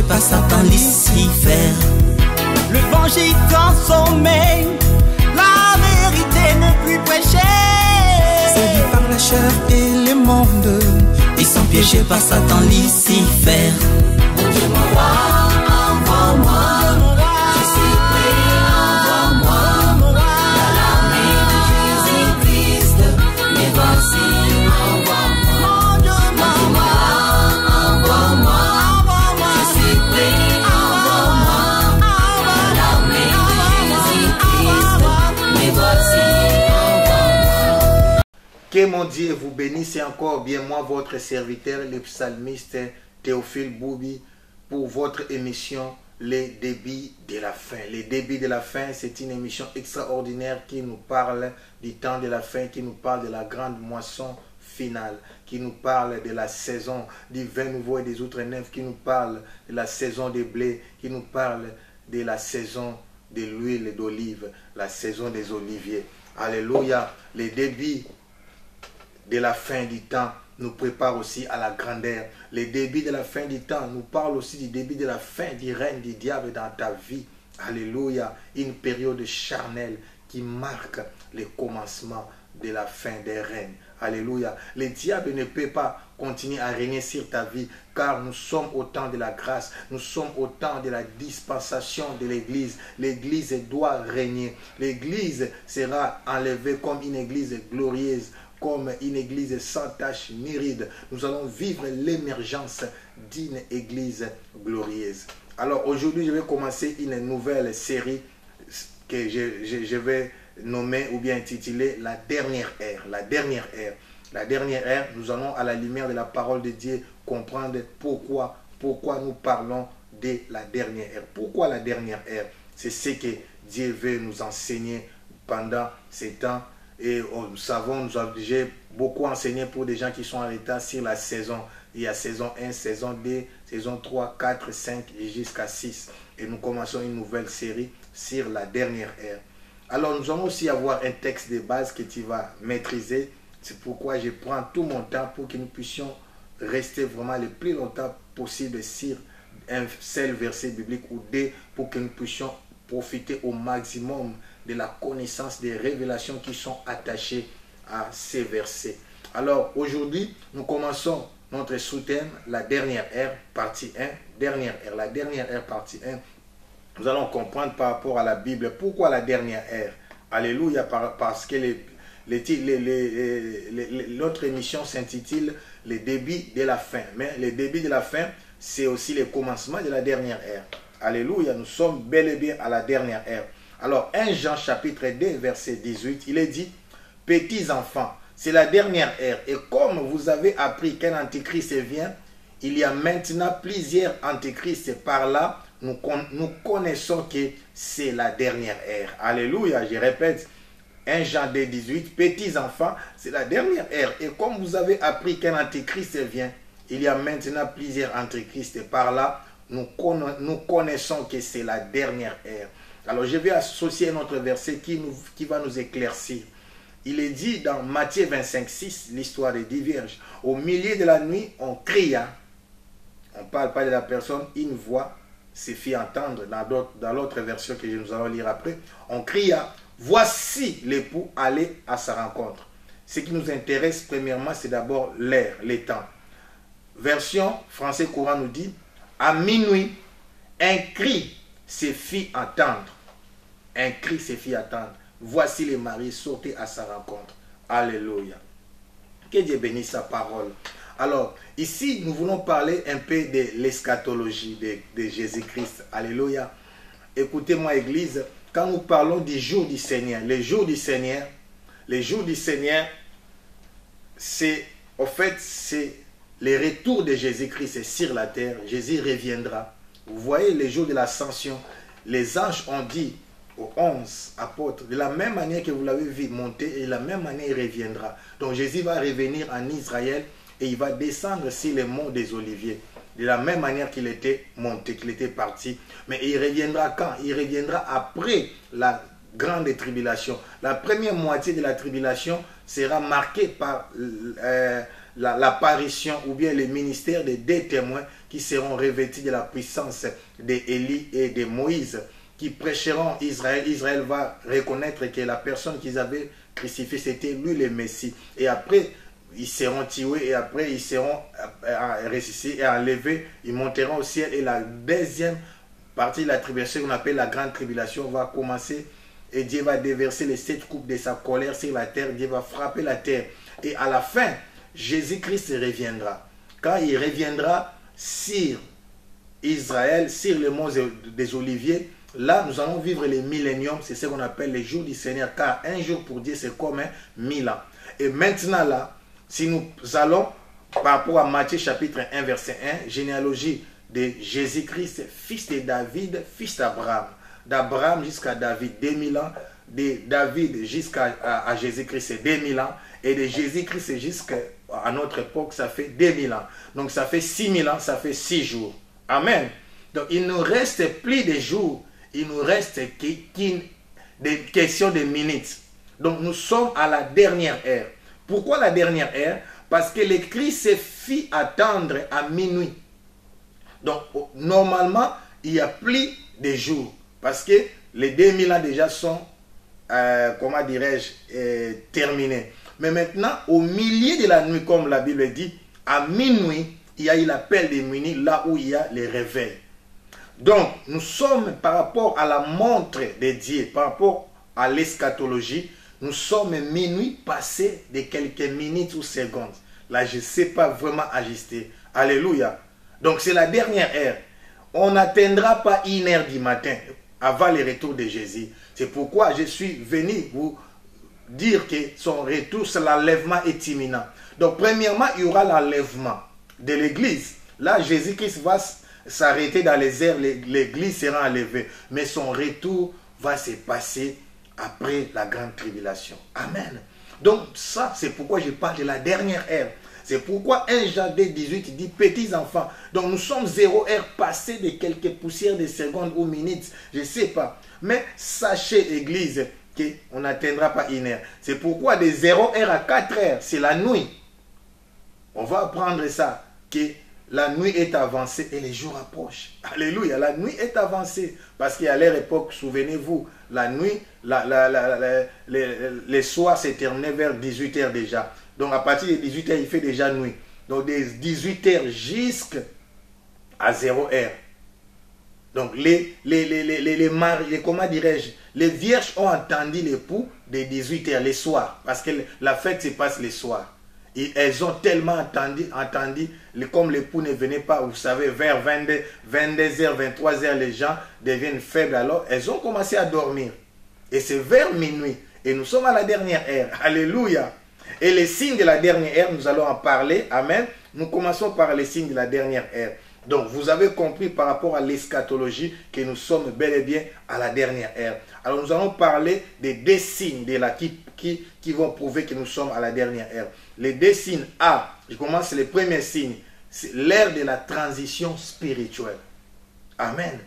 par Satan Lucifer. Le vent gît en sommeil, la vérité ne plus prêcher. Séduits par la chair et le monde, ils sont piégés par Satan Lucifer. Mon Dieu, mon roi, envoie-moi. Je suis prêt, envoie-moi. Dans l'armée de Jésus-Christ, mais voici, envoie-moi. Mon Dieu, mon roi, envoie-moi. Je suis prêt, envoie-moi. Dans l'armée de Jésus-Christ, mais voici, envoie-moi. Que mon Dieu vous bénisse encore bien moi, votre serviteur, le psalmiste Théophile Boubi, pour votre émission Les débits de la fin. Les débits de la fin, c'est une émission extraordinaire qui nous parle du temps de la fin, qui nous parle de la grande moisson finale, qui nous parle de la saison du vin nouveau et des autres neufs, qui nous parle de la saison des blés, qui nous parle de la saison de l'huile d'olive, la saison des oliviers. Alléluia. Les débits de la fin du temps nous prépare aussi à la grandeur. Les débits de la fin du temps nous parlent aussi du début de la fin du règne du diable dans ta vie. Alléluia. Une période charnelle qui marque le commencement de la fin des règnes. Alléluia. Le diable ne peut pas continuer à régner sur ta vie car nous sommes au temps de la grâce. Nous sommes au temps de la dispensation de l'Église. L'Église doit régner. L'Église sera enlevée comme une Église glorieuse, comme une église sans tache ni ride. Nous allons vivre l'émergence d'une église glorieuse. Alors aujourd'hui, je vais commencer une nouvelle série que je vais nommer ou bien intituler La dernière ère. La dernière ère. La dernière ère, nous allons à la lumière de la parole de Dieu comprendre pourquoi nous parlons de la dernière ère. Pourquoi la dernière ère? C'est ce que Dieu veut nous enseigner pendant ces temps. Et nous savons, j'ai beaucoup enseigné pour des gens qui sont en retard sur la saison. Il y a saison 1, saison 2, saison 3, 4, 5 et jusqu'à 6. Et nous commençons une nouvelle série sur la dernière ère. Alors nous allons aussi avoir un texte de base que tu vas maîtriser. C'est pourquoi je prends tout mon temps pour que nous puissions rester vraiment le plus longtemps possible sur un seul verset biblique ou deux pour que nous puissions profiter au maximum de la connaissance des révélations qui sont attachées à ces versets. Alors aujourd'hui, nous commençons notre sous-thème, la dernière ère, partie 1, dernière ère. La dernière ère, partie 1, nous allons comprendre par rapport à la Bible, pourquoi la dernière ère. Alléluia, parce que notre émission s'intitule Les débits de la fin. Mais les débits de la fin, c'est aussi le commencement de la dernière ère. Alléluia, nous sommes bel et bien à la dernière ère. Alors, 1 Jean chapitre 2, verset 18, il est dit, « Petits enfants, c'est la dernière ère, et comme vous avez appris qu'un antéchrist vient, il y a maintenant plusieurs antéchrists par là, nous connaissons que c'est la dernière ère. » Alléluia, je répète, 1 Jean 2, 18, « Petits enfants, c'est la dernière ère, et comme vous avez appris qu'un antéchrist vient, il y a maintenant plusieurs antéchrists par là, nous connaissons que c'est la dernière ère. » Alors je vais associer notre verset qui va nous éclaircir. Il est dit dans Matthieu 25, 6, l'histoire des 10 vierges. Au milieu de la nuit, on cria. On ne parle pas de la personne, une voix se fit entendre dans l'autre version que nous allons lire après. On cria, voici l'époux, allez à sa rencontre. Ce qui nous intéresse premièrement, c'est d'abord l'heure, les temps. Version français courant nous dit, à minuit, un cri se fit entendre. Un cri se fit entendre. Voici les maris sortis à sa rencontre. Alléluia. Que Dieu bénisse sa parole. Alors, ici, nous voulons parler un peu de l'eschatologie de Jésus-Christ. Alléluia. Écoutez-moi, Église, quand nous parlons du jour du Seigneur, les jours du Seigneur, c'est, en fait, c'est le retour de Jésus-Christ sur la terre. Jésus reviendra. Vous voyez, les jours de l'ascension, les anges ont dit aux 11 apôtres, de la même manière que vous l'avez vu monter, et de la même manière il reviendra. Donc Jésus va revenir en Israël et il va descendre sur les monts des Oliviers. De la même manière qu'il était monté, qu'il était parti. Mais il reviendra quand? Il reviendra après la grande tribulation. La première moitié de la tribulation sera marquée par l'apparition ou bien le ministère des 2 témoins qui seront revêtis de la puissance d'Élie et de Moïse, qui prêcheront Israël. Israël va reconnaître que la personne qu'ils avaient crucifiée, c'était lui le Messie. Et après, ils seront tués et après, ils seront ressuscités et enlevés. Ils monteront au ciel. Et la deuxième partie de la tribulation, qu'on appelle la grande tribulation, va commencer. Et Dieu va déverser les 7 coupes de sa colère sur la terre. Dieu va frapper la terre. Et à la fin, Jésus-Christ reviendra. Quand il reviendra sur Israël, sur le mont des Oliviers, là, nous allons vivre les milléniums. C'est ce qu'on appelle les jours du Seigneur. Car un jour pour Dieu, c'est comme 1000 ans. Et maintenant, là, si nous allons par rapport à Matthieu chapitre 1, verset 1, généalogie de Jésus-Christ, fils de David, fils d'Abraham. D'Abraham jusqu'à David, 2000 ans. De David jusqu'à Jésus-Christ, c'est 2000 ans. Et de Jésus-Christ jusqu'à notre époque, ça fait 2000 ans. Donc ça fait 6000 ans, ça fait 6 jours. Amen. Donc il ne nous reste plus de jours, il nous reste des questions de minutes. Donc nous sommes à la dernière ère. Pourquoi la dernière ère? Parce que le Christ se fit attendre à minuit. Donc normalement, il n'y a plus de jours. Parce que les 2000 ans déjà sont, comment dirais-je, terminés. Mais maintenant, au milieu de la nuit, comme la Bible dit, à minuit, il y a eu l'appel de minuit, là où il y a les réveils. Donc, nous sommes par rapport à la montre de Dieu, par rapport à l'eschatologie, nous sommes minuit passé de quelques minutes ou secondes. Là, je ne sais pas vraiment ajuster. Alléluia. Donc, c'est la dernière ère. On n'atteindra pas 1h du matin avant le retour de Jésus. C'est pourquoi je suis venu vous dire que son retour, l'enlèvement est imminent. Donc, premièrement, il y aura l'enlèvement de l'Église. Là, Jésus-Christ va s'arrêter dans les airs, l'Église sera enlevée. Mais son retour va se passer après la grande tribulation. Amen. Donc, ça, c'est pourquoi je parle de la dernière ère. C'est pourquoi 1 Jean 2,18 dit petits enfants. Donc, nous sommes 0 heure passé de quelques poussières de secondes ou minutes. Je ne sais pas. Mais sachez, Église, qu'on n'atteindra pas 1 heure. C'est pourquoi de 0 heure à 4 heures, c'est la nuit. On va apprendre ça, que la nuit est avancée et les jours approchent. Alléluia, la nuit est avancée. Parce qu'à leur époque, souvenez-vous, la nuit, les soirs s'est terminé vers 18 heures déjà. Donc à partir de 18 heures, il fait déjà nuit. Donc de 18 heures jusqu'à 0 heure. Donc comment dirais-je, les vierges ont entendu l'époux de 18 heures les soirs. Parce que la fête se passe les soirs. Et elles ont tellement entendu comme l'époux ne venait pas, vous savez, vers 22h, 23h, les gens deviennent faibles. Alors, elles ont commencé à dormir. Et c'est vers minuit. Et nous sommes à la dernière ère. Alléluia. Et les signes de la dernière ère, nous allons en parler. Amen. Nous commençons par les signes de la dernière ère. Donc, vous avez compris par rapport à l'eschatologie que nous sommes bel et bien à la dernière ère. Alors, nous allons parler des 2 signes qui vont prouver que nous sommes à la dernière ère. Les 2 signes A, je commence le premier signe, c'est l'ère de la transition spirituelle. Amen.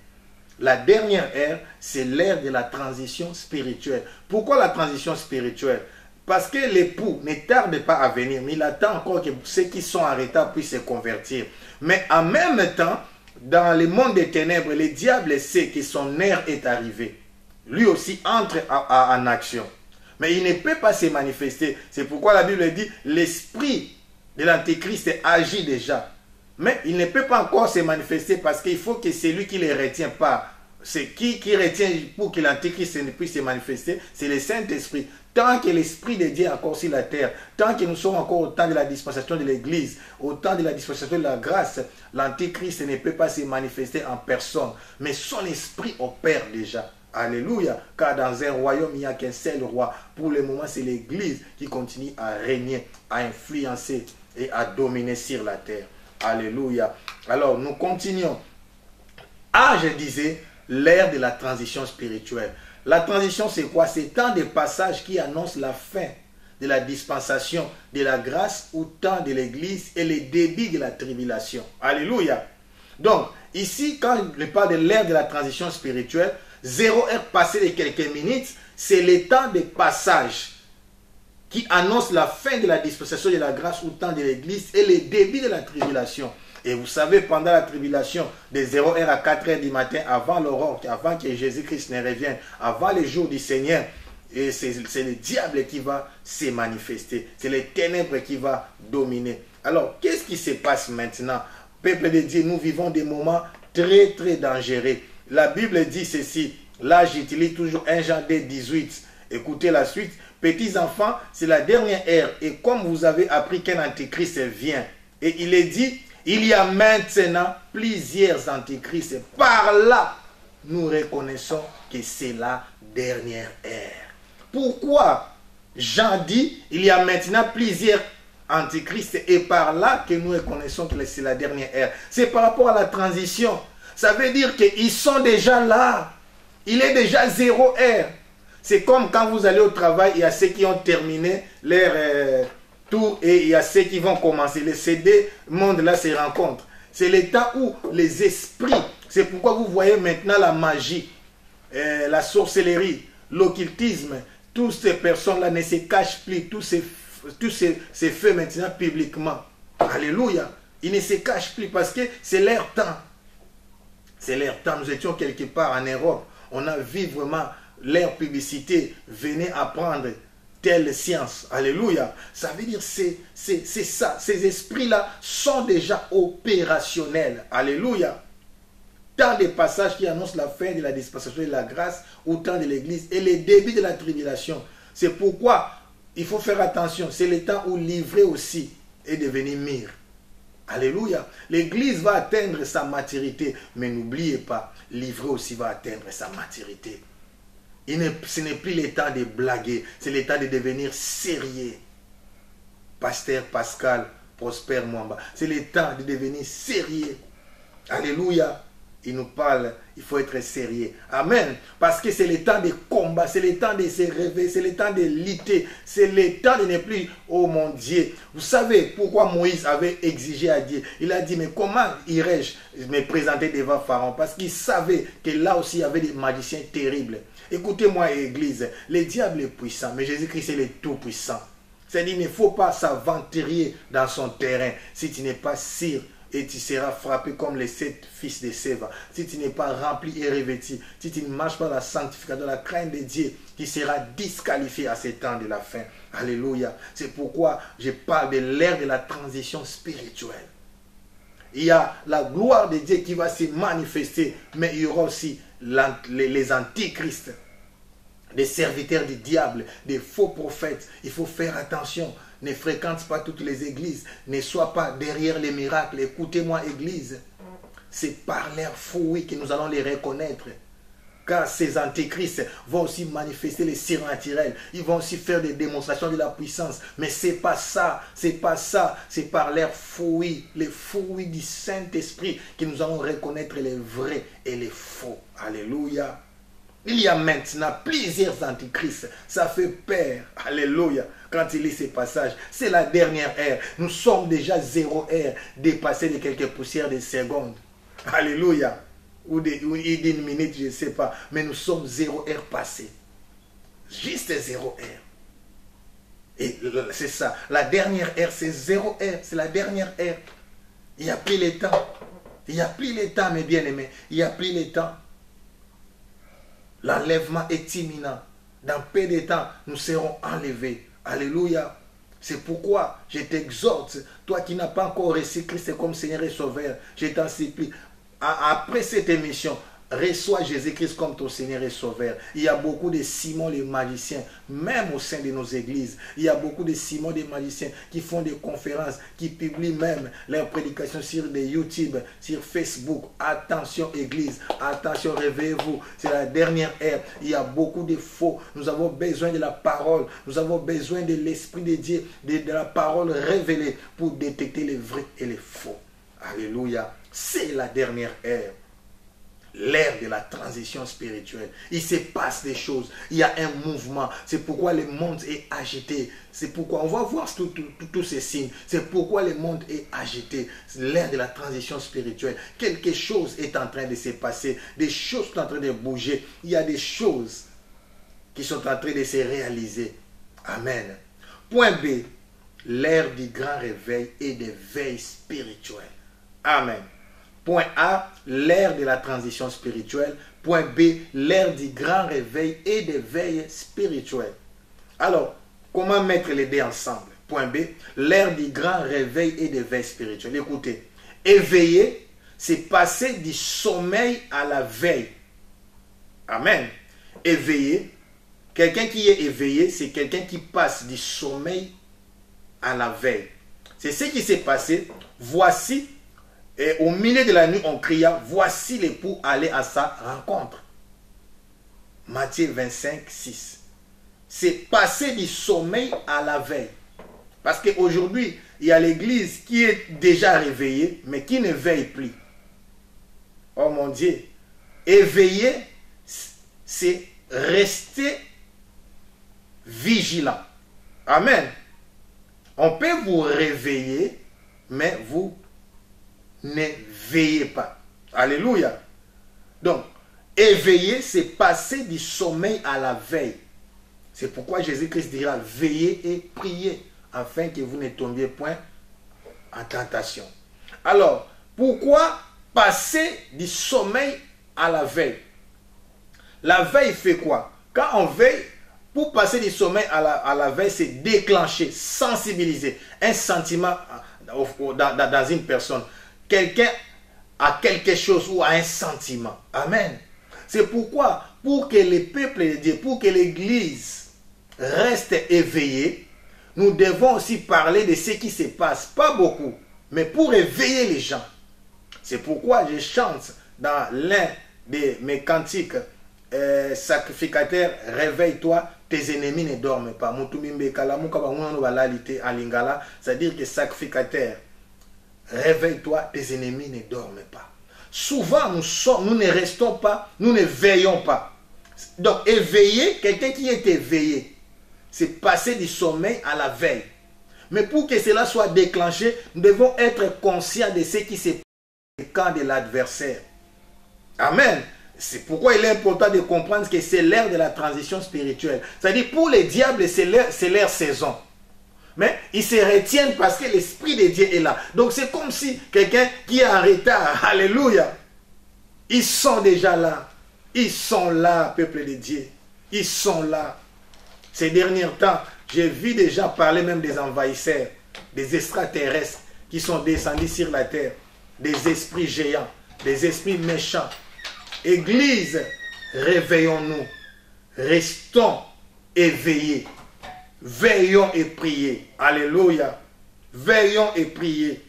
La dernière ère, c'est l'ère de la transition spirituelle. Pourquoi la transition spirituelle? Parce que l'époux ne tarde pas à venir, mais il attend encore que ceux qui sont en retard puissent se convertir. Mais en même temps, dans le monde des ténèbres, le diable sait que son heure est arrivée. Lui aussi entre en action. Mais il ne peut pas se manifester. C'est pourquoi la Bible dit, l'esprit de l'Antéchrist agit déjà. Mais il ne peut pas encore se manifester parce qu'il faut que celui qui ne le retient pas. C'est qui retient pour que l'Antéchrist ne puisse se manifester? C'est le Saint-Esprit. Tant que l'Esprit de Dieu est encore sur la terre, tant que nous sommes encore au temps de la dispensation de l'Église, au temps de la dispensation de la grâce, l'Antéchrist ne peut pas se manifester en personne. Mais son esprit opère déjà. Alléluia. Car dans un royaume, il n'y a qu'un seul roi. Pour le moment, c'est l'Église qui continue à régner, à influencer et à dominer sur la terre. Alléluia. Alors, nous continuons. Je disais, l'ère de la transition spirituelle. La transition, c'est quoi? C'est temps de passage qui annonce la fin de la dispensation de la grâce au temps de l'Église et le début de la tribulation. Alléluia. Donc, ici, quand je parle de l'ère de la transition spirituelle, 0 heure passée de quelques minutes, c'est le temps de passage qui annonce la fin de la dispensation de la grâce au temps de l'Église et le début de la tribulation. Et vous savez, pendant la tribulation, de 0h à 4h du matin, avant l'aurore, avant que Jésus-Christ ne revienne, avant les jours du Seigneur, et c'est le diable qui va se manifester. C'est les ténèbres qui va dominer. Alors, qu'est-ce qui se passe maintenant? Peuple de Dieu, nous vivons des moments très, très dangereux. La Bible dit ceci. Là, j'utilise toujours 1 Jean 2:18. Écoutez la suite. Petits enfants, c'est la dernière ère. Et comme vous avez appris qu'un antéchrist vient, et il est dit, il y a maintenant plusieurs antéchrists. Par là, nous reconnaissons que c'est la dernière ère. Pourquoi Jean dit, il y a maintenant plusieurs antéchrists et par là que nous reconnaissons que c'est la dernière ère. C'est par rapport à la transition. Ça veut dire qu'ils sont déjà là. Il est déjà 0 ère. C'est comme quand vous allez au travail, il y a ceux qui ont terminé leur tour et il y a ceux qui vont commencer. Ces deux mondes-là se rencontrent. C'est le temps où les esprits, c'est pourquoi vous voyez maintenant la magie, la sorcellerie, l'occultisme, toutes ces personnes-là ne se cachent plus, tous ces faits maintenant publiquement. Alléluia. Ils ne se cachent plus parce que c'est leur temps. C'est leur temps. Nous étions quelque part en Europe. On a vu vraiment leur publicité. Venez apprendre telle science. Alléluia. Ça veut dire c'est ça. Ces esprits-là sont déjà opérationnels. Alléluia. Tant des passages qui annoncent la fin de la dispensation de la grâce au temps de l'Église et le début de la tribulation. C'est pourquoi il faut faire attention. C'est le temps où livrer aussi est devenu mûr. Alléluia. L'Église va atteindre sa maturité. Mais n'oubliez pas, livrer aussi va atteindre sa maturité. Ce n'est plus le temps de blaguer. C'est le temps de devenir sérieux. Pasteur Pascal Prosper Mwamba. C'est le temps de devenir sérieux. Alléluia. Il nous parle, il faut être sérieux. Amen. Parce que c'est le temps de combat, c'est le temps de se réveiller, c'est le temps de lutter, c'est le temps de ne plus, oh mon Dieu. Vous savez pourquoi Moïse avait exigé à Dieu? Il a dit, mais comment irais-je me présenter devant Pharaon? Parce qu'il savait que là aussi il y avait des magiciens terribles. Écoutez-moi, Église, le diable est puissant, mais Jésus-Christ est le tout-puissant. C'est-à-dire, il ne faut pas s'aventurer dans son terrain si tu n'es pas sûr. Et tu seras frappé comme les 7 fils de Séva. Si tu n'es pas rempli et revêtu, si tu ne marches pas la sanctification, la crainte de Dieu, tu seras disqualifié à ce temps de la fin. Alléluia. C'est pourquoi je parle de l'ère de la transition spirituelle. Il y a la gloire de Dieu qui va se manifester, mais il y aura aussi les antichrists, des serviteurs du diable, des faux prophètes. Il faut faire attention. Ne fréquente pas toutes les églises. Ne sois pas derrière les miracles. Écoutez-moi, église. C'est par leurs fruits que nous allons les reconnaître. Car ces antéchrists vont aussi manifester les surnaturels. Ils vont aussi faire des démonstrations de la puissance. Mais ce n'est pas ça. C'est pas ça. C'est par leurs fruits. Les fruits du Saint-Esprit que nous allons reconnaître les vrais et les faux. Alléluia. Il y a maintenant plusieurs antichrists. Ça fait peur. Alléluia. Quand il lit ces passages, c'est la dernière ère. Nous sommes déjà 0 ère, dépassés de quelques poussières de secondes. Alléluia. Ou d'une minute, je ne sais pas. Mais nous sommes 0 ère passée. Juste 0 ère. Et c'est ça. La dernière ère, c'est 0 ère. C'est la dernière ère. Il n'y a plus le temps. Il n'y a plus le temps, mes bien-aimés. Il n'y a plus le temps. L'enlèvement est imminent. Dans peu de temps, nous serons enlevés. Alléluia. C'est pourquoi je t'exhorte, toi qui n'as pas encore reçu Christ comme Seigneur et Sauveur, je t'en supplie, après cette émission, reçois Jésus-Christ comme ton Seigneur et Sauveur. Il y a beaucoup de Simon les magiciens, même au sein de nos églises. Il y a beaucoup de Simon les magiciens qui font des conférences, qui publient même leurs prédications sur des YouTube, sur Facebook. Attention église, attention, réveillez-vous. C'est la dernière ère. Il y a beaucoup de faux. Nous avons besoin de la parole. Nous avons besoin de l'Esprit de Dieu, de la parole révélée pour détecter les vrais et les faux. Alléluia. C'est la dernière ère. L'ère de la transition spirituelle. Il se passe des choses. Il y a un mouvement. C'est pourquoi le monde est agité. C'est pourquoi on va voir tous ces signes. C'est pourquoi le monde est agité. L'ère de la transition spirituelle. Quelque chose est en train de se passer. Des choses sont en train de bouger. Il y a des choses qui sont en train de se réaliser. Amen. Point B, l'ère du grand réveil et des veilles spirituelles. Amen. Point A, l'ère de la transition spirituelle. Point B, l'ère du grand réveil et des veilles spirituelles. Alors, comment mettre les deux ensemble? Point B, l'ère du grand réveil et des veilles spirituelles. Écoutez, éveiller, c'est passer du sommeil à la veille. Amen. Éveiller, quelqu'un qui est éveillé, c'est quelqu'un qui passe du sommeil à la veille. C'est ce qui s'est passé. Voici, et au milieu de la nuit, on cria, voici l'époux aller à sa rencontre. Matthieu 25, 6. C'est passer du sommeil à la veille. Parce qu'aujourd'hui, il y a l'église qui est déjà réveillée, mais qui ne veille plus. Oh mon Dieu. Éveiller, c'est rester vigilant. Amen. On peut vous réveiller, mais vous ne veillez pas. Alléluia. Donc, éveiller, c'est passer du sommeil à la veille. C'est pourquoi Jésus-Christ dira, veillez et priez, afin que vous ne tombiez point en tentation. Alors, pourquoi passer du sommeil à la veille? La veille fait quoi? Quand on veille, pour passer du sommeil à la veille, c'est déclencher, sensibiliser un sentiment dans une personne. Quelqu'un a quelque chose ou a un sentiment. Amen. C'est pourquoi, pour que le peuple de Dieu, pour que l'Église reste éveillée, nous devons aussi parler de ce qui se passe. Pas beaucoup, mais pour éveiller les gens. C'est pourquoi je chante dans l'un de mes cantiques, sacrificateur, réveille-toi, tes ennemis ne dorment pas. C'est-à-dire que sacrificateur, réveille-toi, tes ennemis ne dorment pas. Souvent, nous ne restons pas, nous ne veillons pas. Donc, éveiller, quelqu'un qui est éveillé, c'est passer du sommeil à la veille. Mais pour que cela soit déclenché, nous devons être conscients de ce qui se passe dans le camp de l'adversaire. Amen. C'est pourquoi il est important de comprendre que c'est l'ère de la transition spirituelle. C'est-à-dire, pour les diables, c'est leur saison. Mais ils se retiennent parce que l'Esprit de Dieu est là. Donc c'est comme si quelqu'un qui est en retard, alléluia, ils sont déjà là. Ils sont là, peuple de Dieu. Ils sont là. Ces derniers temps, j'ai vu des gens parler même des envahisseurs, des extraterrestres qui sont descendus sur la terre, des esprits géants, des esprits méchants. Église, réveillons-nous. Restons éveillés. Veillons et priez. Alléluia. Veillons et priez.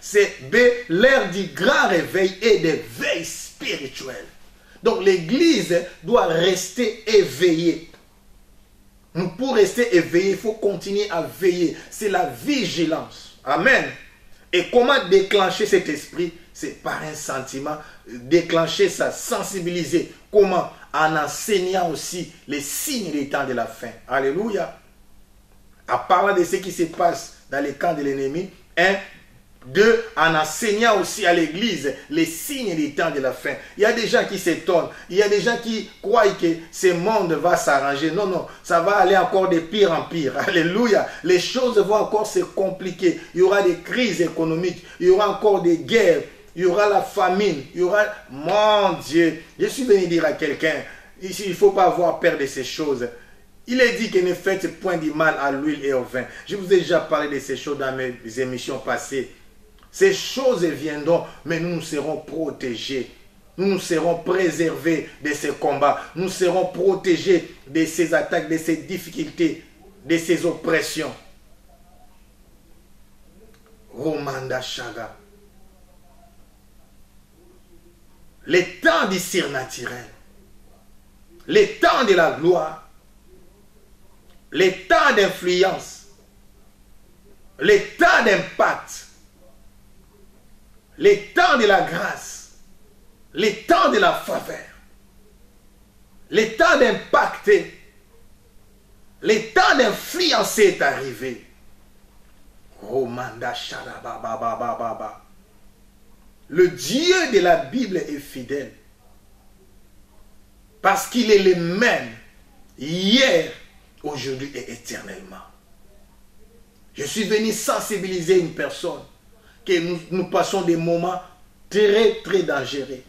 C'est l'ère du grand réveil et des veilles spirituelles. Donc l'Église doit rester éveillée. Pour rester éveillé, il faut continuer à veiller. C'est la vigilance. Amen. Et comment déclencher cet esprit? C'est par un sentiment. Déclencher ça, sensibiliser. Comment? En enseignant aussi les signes des temps de la fin. Alléluia. En parlant de ce qui se passe dans les camps de l'ennemi. 1, 2, en enseignant aussi à l'église les signes des temps de la fin. Il y a des gens qui s'étonnent. Il y a des gens qui croient que ce monde va s'arranger. Non, non, ça va aller encore de pire en pire. Alléluia. Les choses vont encore se compliquer. Il y aura des crises économiques. Il y aura encore des guerres. Il y aura la famine. Il y aura... Mon Dieu. Je suis venu dire à quelqu'un, ici, il ne faut pas avoir peur de ces choses. Il est dit que ne faites point du mal à l'huile et au vin. Je vous ai déjà parlé de ces choses dans mes émissions passées. Ces choses viendront, mais nous serons protégés. Nous serons préservés de ces combats. Nous serons protégés de ces attaques, de ces difficultés, de ces oppressions. Romanda Chaga. Les temps du surnaturel, les temps de la gloire, les temps d'influence, les temps d'impact, les temps de la grâce, les temps de la faveur, les temps d'impacter, les temps d'influencer est arrivé. Romanda Sharabababababa. Le Dieu de la Bible est fidèle. Parce qu'il est le même hier, aujourd'hui et éternellement. Je suis venu sensibiliser une personne que nous passons des moments très, très dangereux.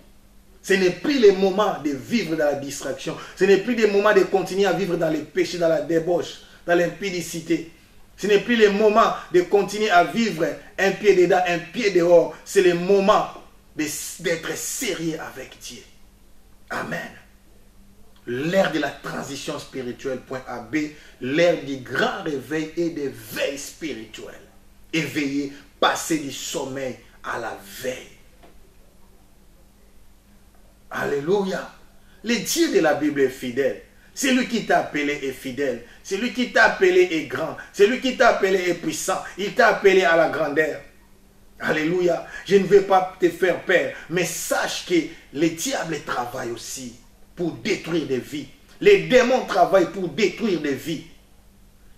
Ce n'est plus le moment de vivre dans la distraction. Ce n'est plus le moment de continuer à vivre dans les péchés, dans la débauche, dans l'impudicité. Ce n'est plus le moment de continuer à vivre un pied dedans, un pied dehors. C'est le moment d'être sérieux avec Dieu. Amen. L'ère de la transition spirituelle, point AB, l'ère du grand réveil et de veille spirituelle. Éveiller, passer du sommeil à la veille. Alléluia. Le Dieu de la Bible est fidèle. C'est lui qui t'a appelé est fidèle. C'est lui qui t'a appelé est grand. C'est lui qui t'a appelé est puissant. Il t'a appelé à la grandeur. Alléluia. Je ne vais pas te faire peur, mais sache que le diable travaille aussi pour détruire des vies. Les démons travaillent pour détruire des vies.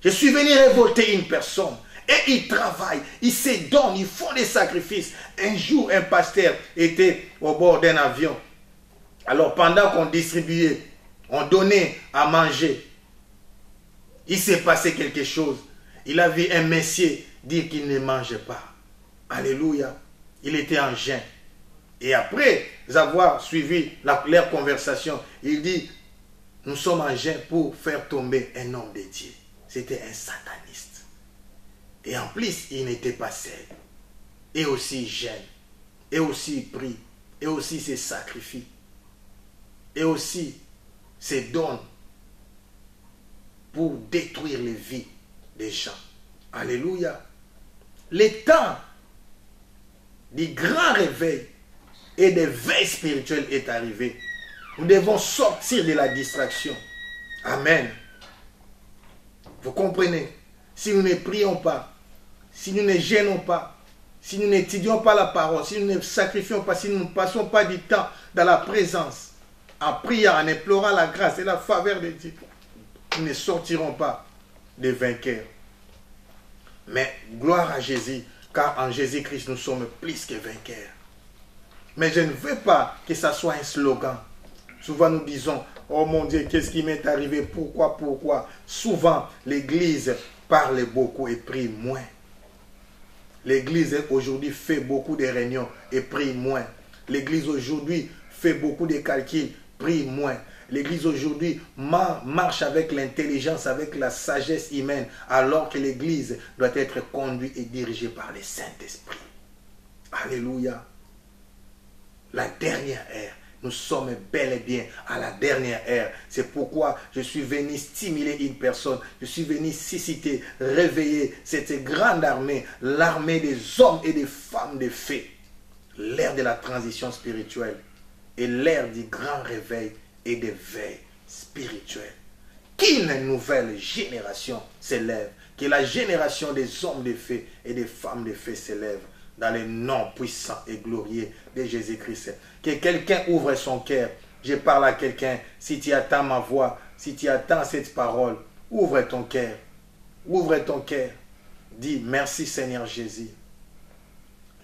Je suis venu révolter une personne. Et ils travaillent, ils se donnent, ils font des sacrifices. Un jour, un pasteur était au bord d'un avion. Alors pendant qu'on distribuait, on donnait à manger, il s'est passé quelque chose. Il a vu un monsieur dire qu'il ne mangeait pas. Alléluia. Il était en jeûne. Et après avoir suivi leur conversation, il dit, nous sommes en jeûne pour faire tomber un homme de Dieu. C'était un sataniste. Et en plus, il n'était pas seul. Et aussi jeûne. Et aussi prie. Et aussi se sacrifie. Et aussi se donne pour détruire les vies des gens. Alléluia. Le temps du grand réveil et des veilles spirituelles est arrivé. Nous devons sortir de la distraction. Amen. Vous comprenez? Si nous ne prions pas, si nous ne jeûnons pas, si nous n'étudions pas la parole, si nous ne sacrifions pas, si nous ne passons pas du temps dans la présence, en priant, en implorant la grâce et la faveur de Dieu, nous ne sortirons pas des vainqueurs. Mais gloire à Jésus, car en Jésus-Christ, nous sommes plus que vainqueurs. Mais je ne veux pas que ça soit un slogan. Souvent nous disons, oh mon Dieu, qu'est-ce qui m'est arrivé? Pourquoi? Souvent, l'Église parle beaucoup et prie moins. L'Église aujourd'hui fait beaucoup de réunions et prie moins. L'Église aujourd'hui fait beaucoup de calculs, prie moins. L'Église aujourd'hui marche avec l'intelligence, avec la sagesse humaine, alors que l'Église doit être conduite et dirigée par le Saint-Esprit. Alléluia. La dernière ère. Nous sommes bel et bien à la dernière ère. C'est pourquoi je suis venu stimuler une personne. Je suis venu susciter, réveiller cette grande armée, l'armée des hommes et des femmes de feu. L'ère de la transition spirituelle et l'ère du grand réveil et des veilles spirituelles. Qu'une nouvelle génération s'élève. Que la génération des hommes de feu et des femmes de feu s'élève. Dans le nom puissant et glorieux de Jésus-Christ. Que quelqu'un ouvre son cœur. Je parle à quelqu'un. Si tu attends ma voix, si tu attends cette parole, ouvre ton cœur. Ouvre ton cœur. Dis merci Seigneur Jésus.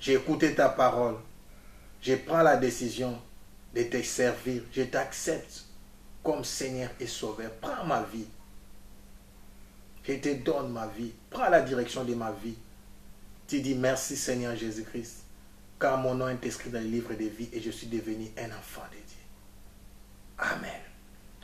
J'ai écouté ta parole. Je prends la décision de te servir. Je t'accepte comme Seigneur et Sauveur. Prends ma vie. Je te donne ma vie. Prends la direction de ma vie. Tu dis merci Seigneur Jésus-Christ, car mon nom est inscrit dans le livre de vie et je suis devenu un enfant de Dieu. Amen.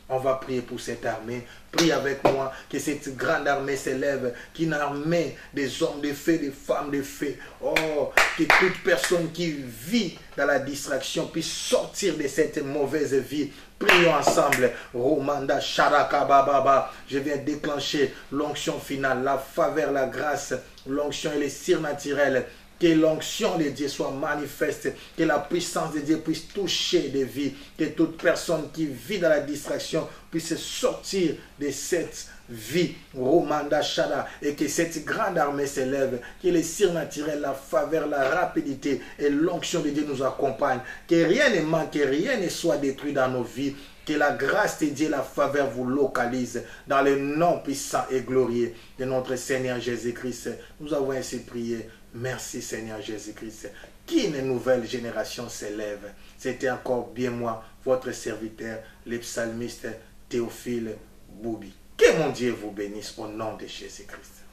On va prier pour cette armée. Prie avec moi que cette grande armée s'élève, qu'une armée des hommes de feu, des femmes de feu. Oh, que toute personne qui vit dans la distraction puisse sortir de cette mauvaise vie. Prions ensemble. Romanda Sharaka Baba. Je viens déclencher l'onction finale, la faveur, la grâce, l'onction et les surnaturels. Que l'onction de Dieu soit manifeste, que la puissance de Dieu puisse toucher des vies, que toute personne qui vit dans la distraction puisse sortir de cette vie, Romanda Shada, et que cette grande armée s'élève, que les surnaturels, la faveur, la rapidité et l'onction de Dieu nous accompagnent, que rien ne manque, que rien ne soit détruit dans nos vies, que la grâce de Dieu, la faveur vous localise dans le nom puissant et glorieux de notre Seigneur Jésus-Christ. Nous avons ainsi prié. Merci Seigneur Jésus-Christ. Qu'une nouvelle génération s'élève. C'était encore bien moi, votre serviteur, le psalmiste Théophile Boubi. Que mon Dieu vous bénisse au nom de Jésus-Christ.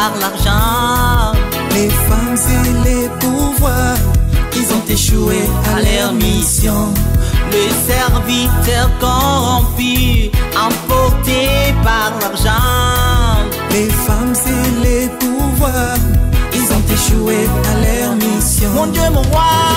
par l'argent. Les femmes et les pouvoirs, ils ont échoué à leur mission. Les serviteurs corrompus, emportés par l'argent. Les femmes et les pouvoirs, ils ont échoué à leur mission. Mon Dieu, mon roi,